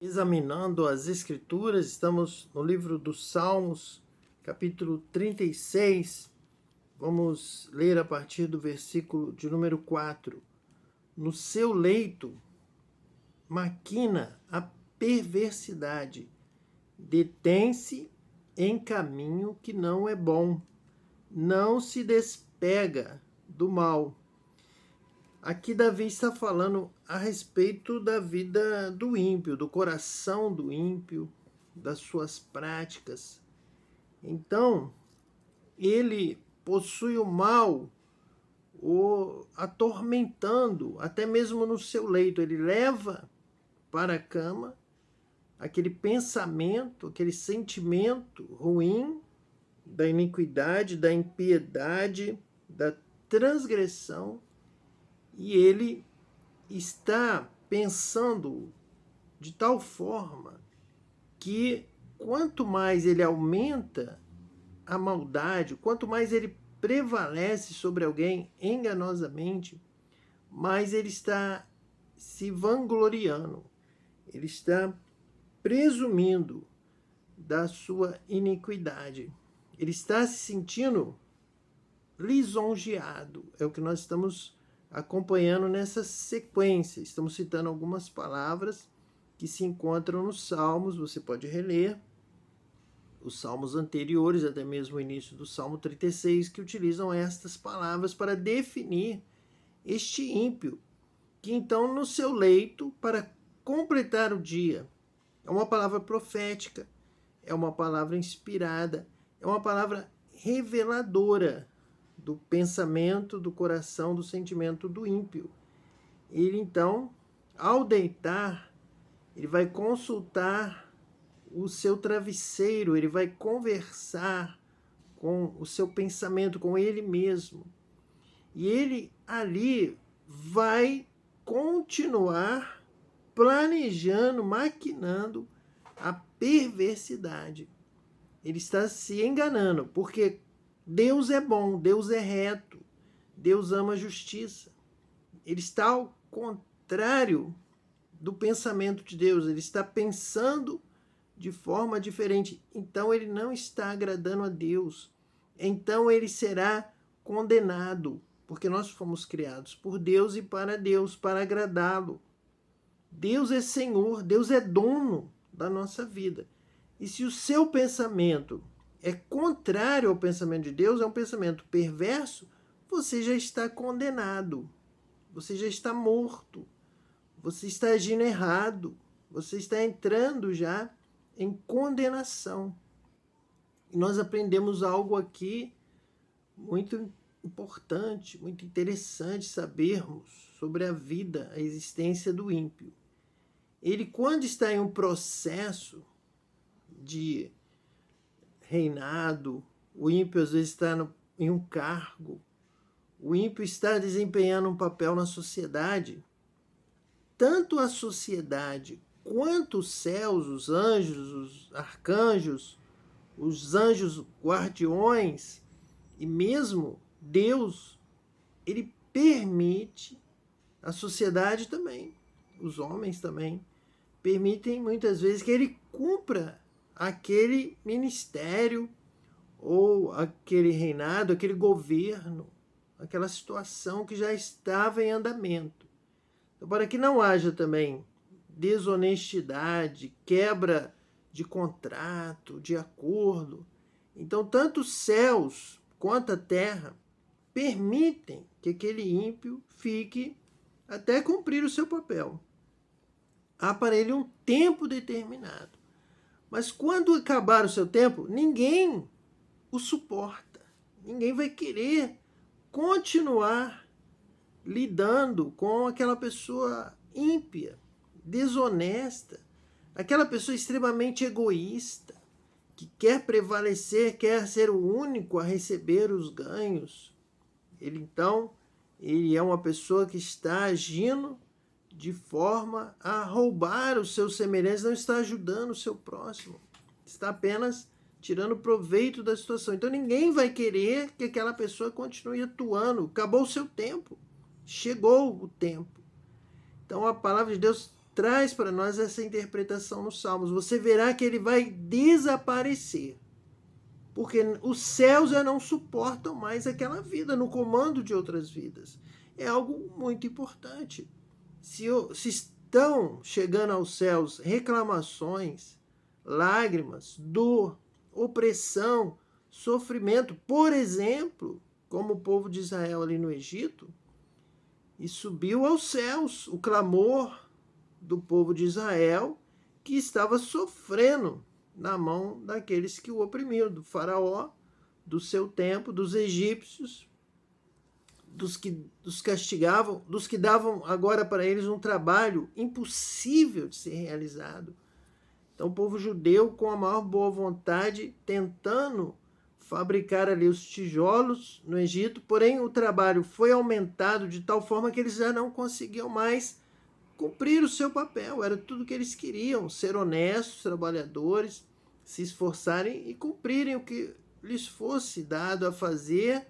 Examinando as Escrituras, estamos no livro dos Salmos, capítulo 36. Vamos ler a partir do versículo de número 4. No seu leito maquina a perversidade, detém-se em caminho que não é bom, não se despega do mal. Aqui Davi está falando a respeito da vida do ímpio, do coração do ímpio, das suas práticas. Então, ele possui o mal o atormentando, até mesmo no seu leito. Ele leva para a cama aquele pensamento, aquele sentimento ruim da iniquidade, da impiedade, da transgressão, e ele está pensando de tal forma que quanto mais ele aumenta a maldade, quanto mais ele prevalece sobre alguém enganosamente, mais ele está se vangloriando, ele está presumindo da sua iniquidade, ele está se sentindo lisonjeado. É o que nós estamos acompanhando nessa sequência. Estamos citando algumas palavras que se encontram nos Salmos. Você pode reler os Salmos anteriores, até mesmo o início do Salmo 36, que utilizam estas palavras para definir este ímpio, que então no seu leito, para completar o dia, é uma palavra profética, é uma palavra inspirada, é uma palavra reveladora do pensamento, do coração, do sentimento do ímpio. Ele então, ao deitar, ele vai consultar o seu travesseiro, ele vai conversar com o seu pensamento, com ele mesmo. E ele ali vai continuar planejando, maquinando a perversidade. Ele está se enganando, porque Deus é bom, Deus é reto, Deus ama a justiça. Ele está ao contrário do pensamento de Deus, ele está pensando de forma diferente. Então ele não está agradando a Deus. Então ele será condenado, porque nós fomos criados por Deus e para agradá-lo. Deus é Senhor, Deus é dono da nossa vida. E se o seu pensamento é contrário ao pensamento de Deus, é um pensamento perverso, você já está condenado, você já está morto, você está agindo errado, você está entrando já em condenação. E nós aprendemos algo aqui muito importante, muito interessante sabermos sobre a vida, a existência do ímpio. Ele, quando está em um processo de reinado, o ímpio às vezes está em um cargo, o ímpio está desempenhando um papel na sociedade, tanto a sociedade quanto os céus, os anjos, os arcanjos, os anjos guardiões e mesmo Deus, ele permite, a sociedade também, os homens também, permitem muitas vezes que ele cumpra aquele ministério ou aquele reinado, aquele governo, aquela situação que já estava em andamento. Então, para que não haja também desonestidade, quebra de contrato, de acordo, então tanto os céus quanto a terra permitem que aquele ímpio fique até cumprir o seu papel. Há para ele um tempo determinado. Mas quando acabar o seu tempo, ninguém o suporta. Ninguém vai querer continuar lidando com aquela pessoa ímpia, desonesta, aquela pessoa extremamente egoísta, que quer prevalecer, quer ser o único a receber os ganhos. Ele é uma pessoa que está agindo de forma a roubar os seus semelhantes, não está ajudando o seu próximo, está apenas tirando proveito da situação. Então ninguém vai querer que aquela pessoa continue atuando. Acabou o seu tempo, chegou o tempo. Então a palavra de Deus traz para nós essa interpretação nos Salmos. Você verá que ele vai desaparecer, porque os céus já não suportam mais aquela vida no comando de outras vidas. É algo muito importante. Se estão chegando aos céus reclamações, lágrimas, dor, opressão, sofrimento, por exemplo, como o povo de Israel ali no Egito, e subiu aos céus o clamor do povo de Israel, que estava sofrendo na mão daqueles que o oprimiam, do faraó, do seu tempo, dos egípcios, dos que os castigavam, dos que davam agora para eles um trabalho impossível de ser realizado. Então o povo judeu, com a maior boa vontade, tentando fabricar ali os tijolos no Egito, porém o trabalho foi aumentado de tal forma que eles já não conseguiam mais cumprir o seu papel. Era tudo que eles queriam, ser honestos, trabalhadores, se esforçarem e cumprirem o que lhes fosse dado a fazer,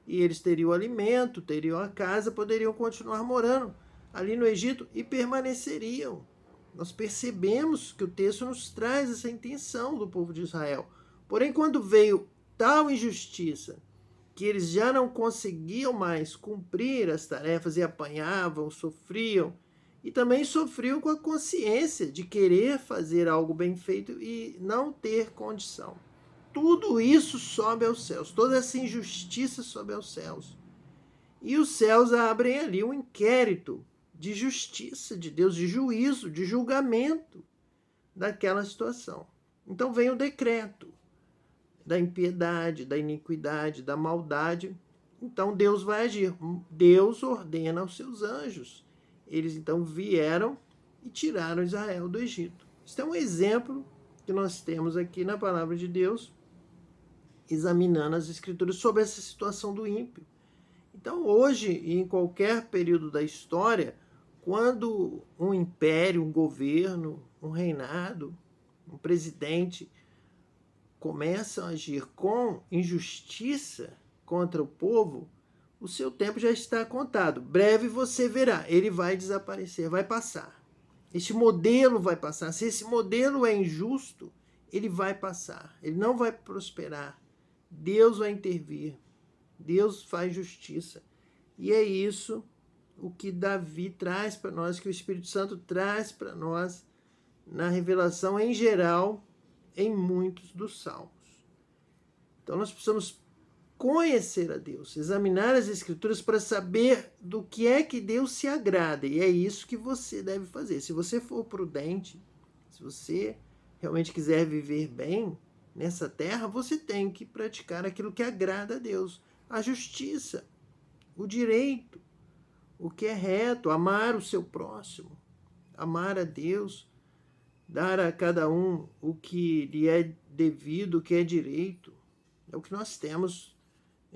e eles teriam alimento, teriam a casa, poderiam continuar morando ali no Egito e permaneceriam. Nós percebemos que o texto nos traz essa intenção do povo de Israel. Porém, quando veio tal injustiça que eles já não conseguiam mais cumprir as tarefas e apanhavam, sofriam, e também sofriam com a consciência de querer fazer algo bem feito e não ter condição. Tudo isso sobe aos céus, toda essa injustiça sobe aos céus. E os céus abrem ali um inquérito de justiça de Deus, de juízo, de julgamento daquela situação. Então vem o decreto da impiedade, da iniquidade, da maldade. Então Deus vai agir. Deus ordena aos seus anjos. Eles então vieram e tiraram Israel do Egito. Isso é um exemplo que nós temos aqui na palavra de Deus, examinando as Escrituras sobre essa situação do ímpio. Então hoje, e em qualquer período da história, quando um império, um governo, um reinado, um presidente começam a agir com injustiça contra o povo, o seu tempo já está contado. Breve você verá, ele vai desaparecer, vai passar. Este modelo vai passar. Se esse modelo é injusto, ele vai passar. Ele não vai prosperar. Deus vai intervir. Deus faz justiça. E é isso o que Davi traz para nós, que o Espírito Santo traz para nós na revelação em geral, em muitos dos salmos. Então nós precisamos conhecer a Deus, examinar as Escrituras para saber do que é que Deus se agrada. E é isso que você deve fazer. Se você for prudente, se você realmente quiser viver bem nessa terra, você tem que praticar aquilo que agrada a Deus. A justiça, o direito, o que é reto, amar o seu próximo, amar a Deus, dar a cada um o que lhe é devido, o que é direito. É o que nós temos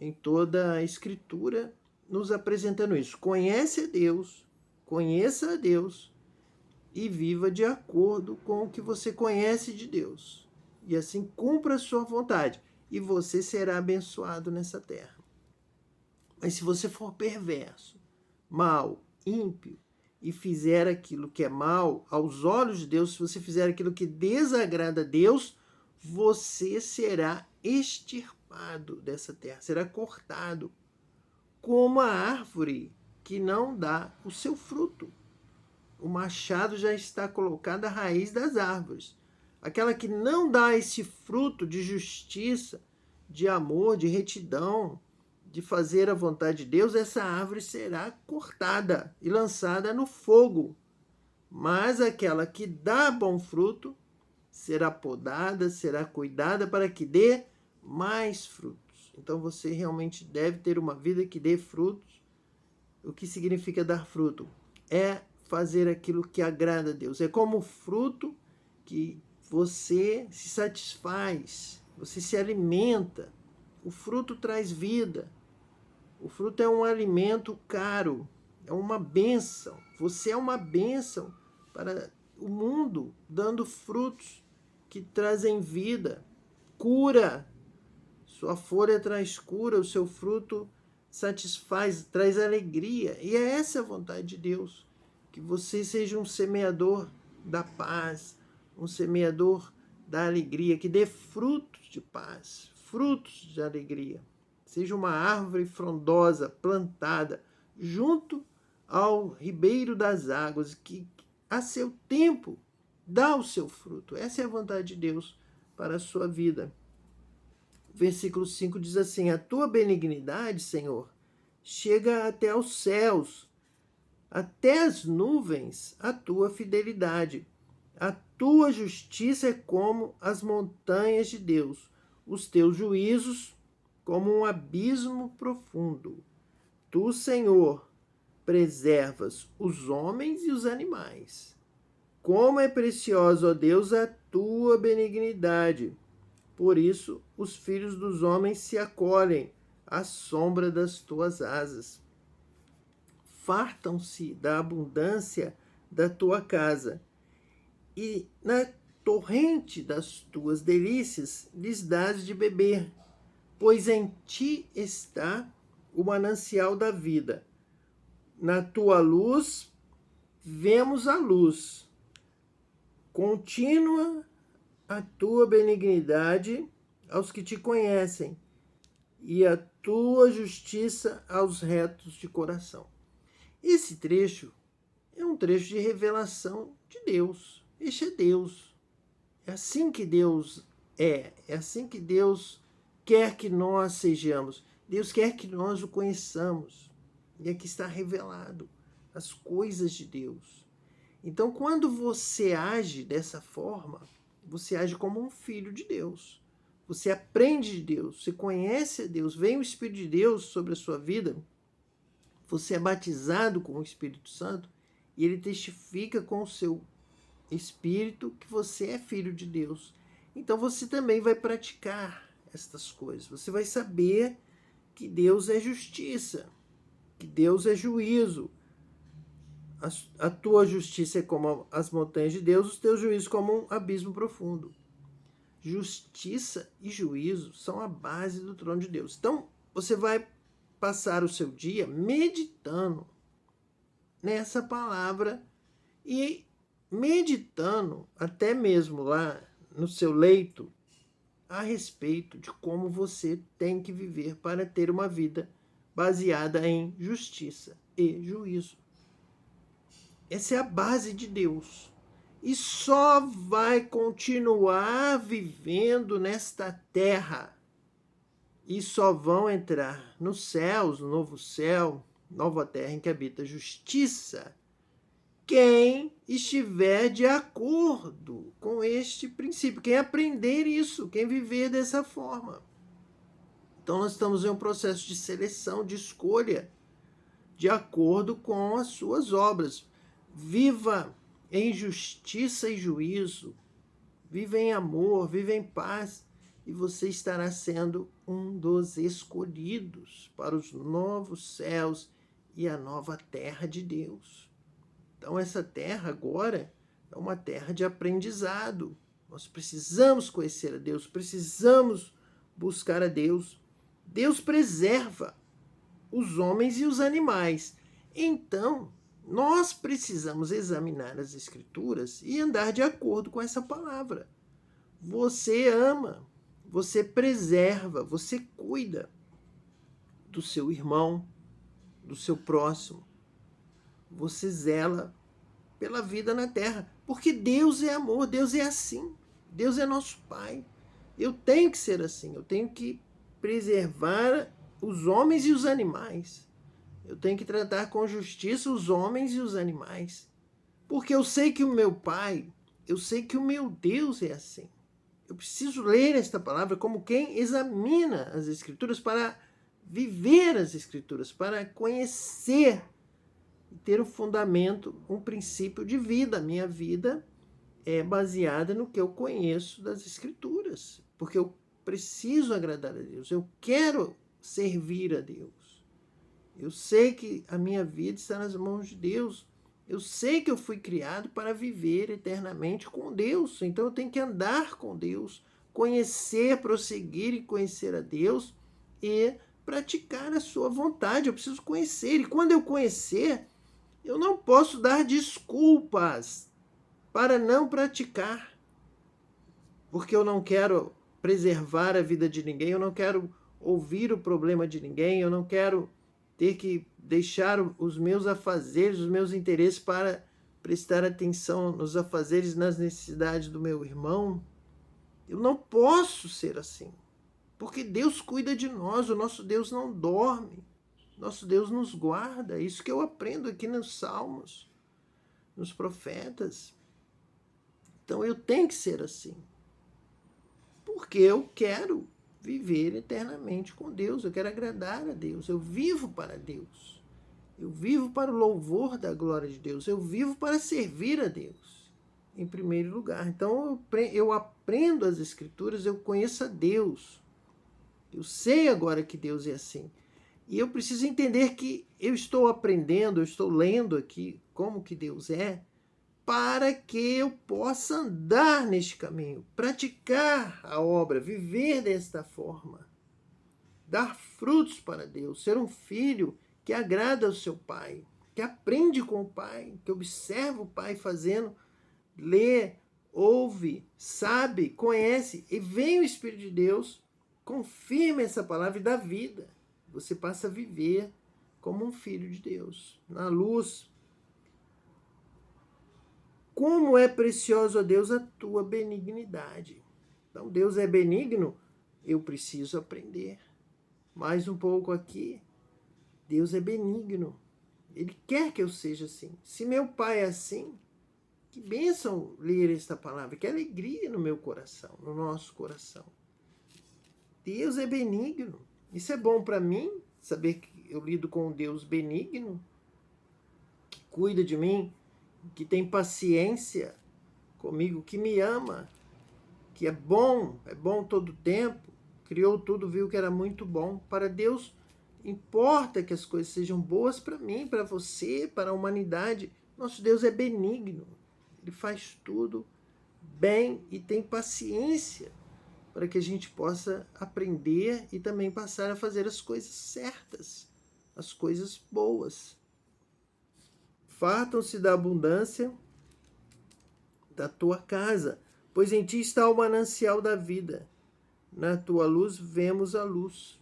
em toda a Escritura nos apresentando isso. Conheça a Deus e viva de acordo com o que você conhece de Deus. E assim cumpra a sua vontade e você será abençoado nessa terra. Mas se você for perverso, mau, ímpio, e fizer aquilo que é mal aos olhos de Deus, se você fizer aquilo que desagrada a Deus, você será extirpado dessa terra, será cortado, como a árvore que não dá o seu fruto. O machado já está colocado à raiz das árvores. Aquela que não dá esse fruto de justiça, de amor, de retidão, de fazer a vontade de Deus, essa árvore será cortada e lançada no fogo. Mas aquela que dá bom fruto será podada, será cuidada para que dê mais frutos. Então você realmente deve ter uma vida que dê frutos. O que significa dar fruto? É fazer aquilo que agrada a Deus. É como o fruto que você se satisfaz, você se alimenta. O fruto traz vida. O fruto é um alimento caro, é uma bênção. Você é uma bênção para o mundo, dando frutos que trazem vida, cura. Sua folha traz cura, o seu fruto satisfaz, traz alegria. E é essa a vontade de Deus, Que você seja um semeador da paz, um semeador da alegria, que dê frutos de paz, frutos de alegria. Seja uma árvore frondosa, plantada junto ao ribeiro das águas, que a seu tempo dá o seu fruto. Essa é a vontade de Deus para a sua vida. Versículo 5 diz assim: a tua benignidade, Senhor, chega até aos céus, até as nuvens a tua fidelidade. A tua justiça é como as montanhas de Deus, os teus juízos como um abismo profundo. Tu, Senhor, preservas os homens e os animais. Como é preciosa, ó Deus, a tua benignidade. Por isso, os filhos dos homens se acolhem à sombra das tuas asas. Fartam-se da abundância da tua casa, e na torrente das tuas delícias lhes dás de beber, pois em ti está o manancial da vida. Na tua luz vemos a luz. Contínua a tua benignidade aos que te conhecem, e a tua justiça aos retos de coração. Esse trecho é um trecho de revelação de Deus. Este é Deus. É assim que Deus é. É assim que Deus quer que nós sejamos. Deus quer que nós o conheçamos. E aqui está revelado as coisas de Deus. Então, quando você age dessa forma, você age como um filho de Deus. Você aprende de Deus, você conhece a Deus, vem o Espírito de Deus sobre a sua vida, você é batizado com o Espírito Santo e ele testifica com o seu espírito que você é filho de Deus. Então você também vai praticar estas coisas. Você vai saber que Deus é justiça, que Deus é juízo. A tua justiça é como as montanhas de Deus, os teus juízos como um abismo profundo. Justiça e juízo são a base do trono de Deus. Então, você vai passar o seu dia meditando nessa palavra e meditando até mesmo lá no seu leito a respeito de como você tem que viver para ter uma vida baseada em justiça e juízo. Essa é a base de Deus. E só vai continuar vivendo nesta terra. E só vão entrar nos céus, no novo céu, nova terra em que habita justiça, quem estiver de acordo com este princípio, quem aprender isso, quem viver dessa forma. Então nós estamos em um processo de seleção, de escolha, de acordo com as suas obras. Viva em justiça e juízo, viva em amor, viva em paz, e você estará sendo um dos escolhidos para os novos céus e a nova terra de Deus. Então essa terra agora é uma terra de aprendizado. Nós precisamos conhecer a Deus, precisamos buscar a Deus. Deus preserva os homens e os animais. Então, nós precisamos examinar as Escrituras e andar de acordo com essa palavra. Você ama, você preserva, você cuida do seu irmão, do seu próximo. Você zela pela vida na terra, porque Deus é amor, Deus é assim. Deus é nosso Pai. Eu tenho que ser assim, eu tenho que preservar os homens e os animais. Eu tenho que tratar com justiça os homens e os animais. Porque eu sei que o meu Pai, eu sei que o meu Deus é assim. Eu preciso ler esta palavra como quem examina as Escrituras para viver as Escrituras, para conhecer e ter um fundamento, um princípio de vida. A minha vida é baseada no que eu conheço das Escrituras. Porque eu preciso agradar a Deus. Eu quero servir a Deus. Eu sei que a minha vida está nas mãos de Deus. Eu sei que eu fui criado para viver eternamente com Deus. Então eu tenho que andar com Deus, conhecer, prosseguir e conhecer a Deus e praticar a sua vontade. Eu preciso conhecer. E quando eu conhecer, Eu não posso dar desculpas para não praticar, porque eu não quero preservar a vida de ninguém, eu não quero ouvir o problema de ninguém, eu não quero ter que deixar os meus afazeres, os meus interesses para prestar atenção nos afazeres, nas necessidades do meu irmão. Eu não posso ser assim, porque Deus cuida de nós, o nosso Deus não dorme, nosso Deus nos guarda. É isso que eu aprendo aqui nos Salmos, nos profetas. Então eu tenho que ser assim, porque eu quero viver eternamente com Deus, eu quero agradar a Deus, eu vivo para Deus, eu vivo para o louvor da glória de Deus, eu vivo para servir a Deus, em primeiro lugar. Então eu aprendo as Escrituras, eu conheço a Deus, eu sei agora que Deus é assim, e eu preciso entender que eu estou aprendendo, eu estou lendo aqui como que Deus é, para que eu possa andar neste caminho, praticar a obra, viver desta forma, dar frutos para Deus, ser um filho que agrada ao seu pai, que aprende com o pai, que observa o pai fazendo, lê, ouve, sabe, conhece, e vem o Espírito de Deus, confirma essa palavra e dá vida. Você passa a viver como um filho de Deus, na luz. Como é precioso a Deus a tua benignidade. Então, Deus é benigno, eu preciso aprender. Mais um pouco aqui. Deus é benigno. Ele quer que eu seja assim. Se meu pai é assim, que bênção ler esta palavra, que alegria no meu coração, no nosso coração. Deus é benigno. Isso é bom para mim, saber que eu lido com um Deus benigno, que cuida de mim, que tem paciência comigo, que me ama, que é bom todo tempo, criou tudo, viu que era muito bom. Para Deus, importa que as coisas sejam boas para mim, para você, para a humanidade. Nosso Deus é benigno, Ele faz tudo bem e tem paciência para que a gente possa aprender e também passar a fazer as coisas certas, as coisas boas. Fartam-se da abundância da tua casa, pois em ti está o manancial da vida. Na tua luz vemos a luz.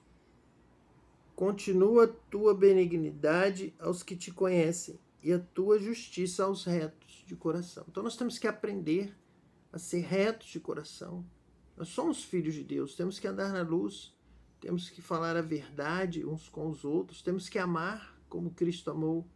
Continua a tua benignidade aos que te conhecem e a tua justiça aos retos de coração. Então nós temos que aprender a ser retos de coração. Nós somos filhos de Deus, temos que andar na luz, temos que falar a verdade uns com os outros, temos que amar como Cristo amou,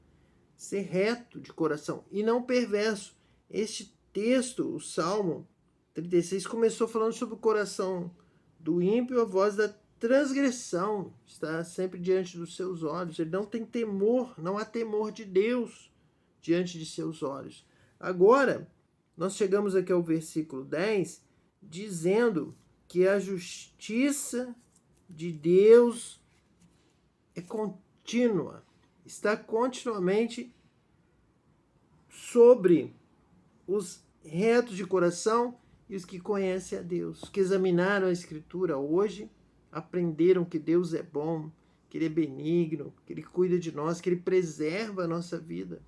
ser reto de coração e não perverso. Este texto, o Salmo 36, começou falando sobre o coração do ímpio, a voz da transgressão está sempre diante dos seus olhos. Ele não tem temor, não há temor de Deus diante de seus olhos. Agora, nós chegamos aqui ao versículo 10, dizendo que a justiça de Deus é contínua, está continuamente sobre os retos de coração e os que conhecem a Deus, que examinaram a Escritura hoje, aprenderam que Deus é bom, que Ele é benigno, que Ele cuida de nós, que Ele preserva a nossa vida.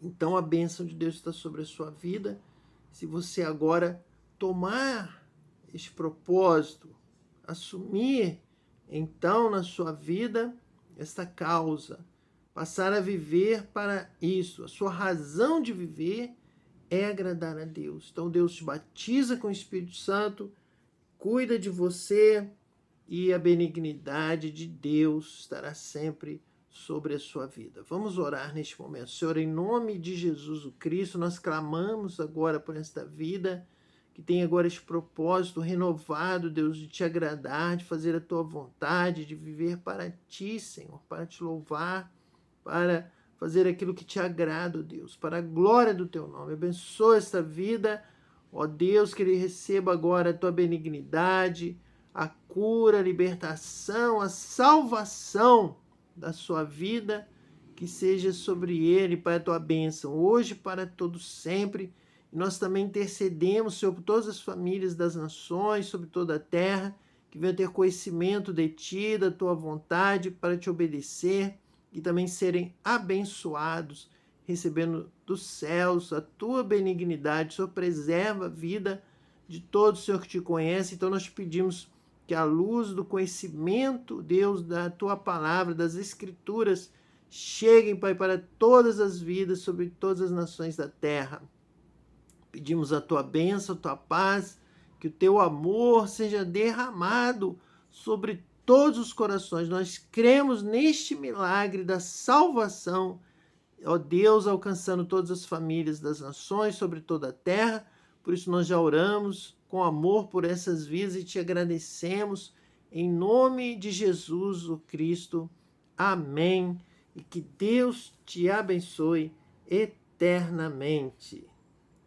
Então a bênção de Deus está sobre a sua vida. Se você agora tomar este propósito, assumir então na sua vida esta causa, passar a viver para isso, a sua razão de viver é agradar a Deus. Então Deus te batiza com o Espírito Santo, cuida de você e a benignidade de Deus estará sempre sobre a sua vida. Vamos orar neste momento. Senhor, em nome de Jesus o Cristo, nós clamamos agora por esta vida, que tem agora este propósito renovado, Deus, de te agradar, de fazer a tua vontade, de viver para ti, Senhor, para te louvar, para fazer aquilo que te agrada, ó Deus, para a glória do teu nome. Abençoa esta vida, ó Deus, que ele receba agora a tua benignidade, a cura, a libertação, a salvação da sua vida, que seja sobre ele, Pai, a tua bênção, hoje para todos sempre. E nós também intercedemos, Senhor, por todas as famílias das nações, sobre toda a terra, que venham ter conhecimento de ti, da tua vontade, para te obedecer e também serem abençoados, recebendo dos céus a tua benignidade. O Senhor preserva a vida de todo o Senhor que te conhece. Então nós te pedimos que a luz do conhecimento, Deus, da tua palavra, das escrituras, cheguem, Pai, para todas as vidas, sobre todas as nações da terra. Pedimos a tua bênção, a tua paz, que o teu amor seja derramado sobre todos os corações. Nós cremos neste milagre da salvação, ó Deus, alcançando todas as famílias das nações, sobre toda a terra. Por isso nós já oramos com amor por essas vidas e te agradecemos em nome de Jesus, o Cristo. Amém. E que Deus te abençoe eternamente.